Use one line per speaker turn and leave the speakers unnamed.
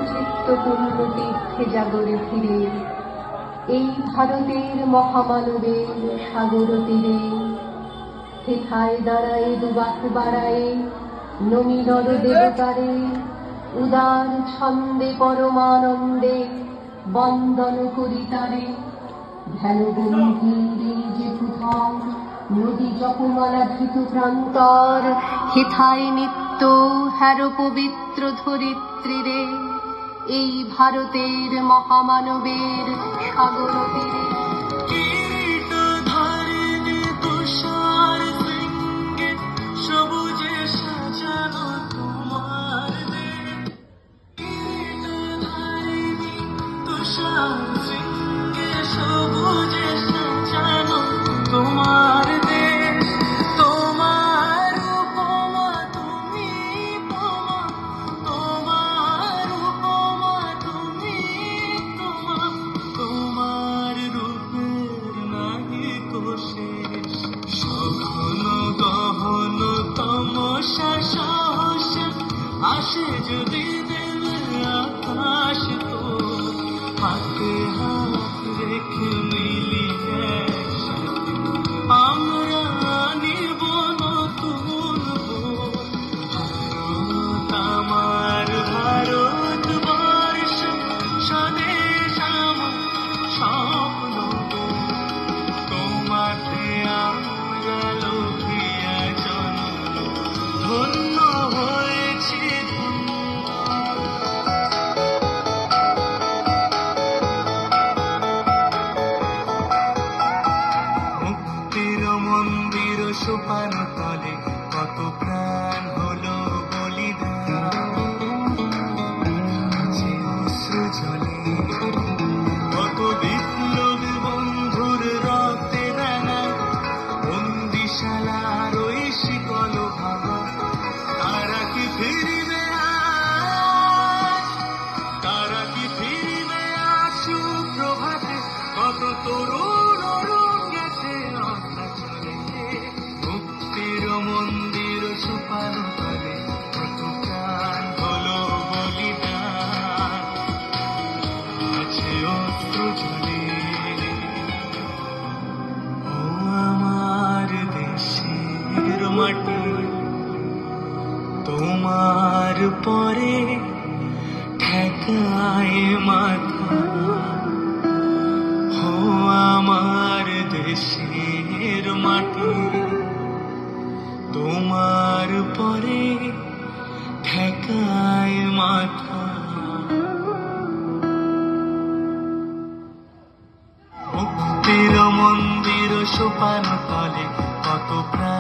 চিত্তপূর্ণ তীর্থে জাগরে ফিরে, এই ভারতের মহামানবের সাগর তীরে। হেথায় দাঁড়ায় দুবাক বাড়ায় নমি নর দেবতারে, উদার ছন্দে পরমানন্দে বন্দন করি তারে। ধ্যান গম্ভীর এই যে ভূধর নদী জপমালা ধৃত প্রান্তর, হেথায় নিত্য হ্যারো পবিত্র ধরিত্রীরে, এই ভারতের মহামানবের সাগর তীরে।
সবুজে সাজানো তোমার তুষার শৃঙ্গে, সবুজে সাজানো তোমার দেশ। তোমার উপমা তুমি উপমা, তোমার উপমা তুমি উপমা, তোমার রূপের নাহি কো শেষ। সঘন গহন তমসা সহসা আসে যদি দেবে আকাশ, তো হাতে হাত রেখে মিলি একসাথে আমরা নিব নতুন ভোর। ভারত আমার ভারতবর্ষ, স্বদেশ আমার স্বপ্ন, তোমাতে আমরা লোভিয়া জন্ম, ধন্য হয়েছি ধন্য। মুক্তির মন্দির সোপান তলে কত প্রাণ হলো বলিদান, যে অশ্রু ঝরে কত বিপ্লবী বন্ধুর রক্তে রাঙা, বন্দিশালার ওই শিকল ভাঙা। তারা কি ফিরিবে আজ, তারা কি ফিরিবে আজ সুপ্রভাতে? কত তরুণ অরুণ গেছে অত্যাচারে। মুক্তির মন্দির সোপান তলে কত প্রাণ হলো বলিদান, আছে অশ্রু ঝরে। ও আমার দেশের মাটি, তোমার পরে ঠেকায় মাথা। ও আমার দেশের মাটি, তোমার পরে ঠেকায় মাথা। মুক্তির মন্দির সোপান তলে কত প্রাণ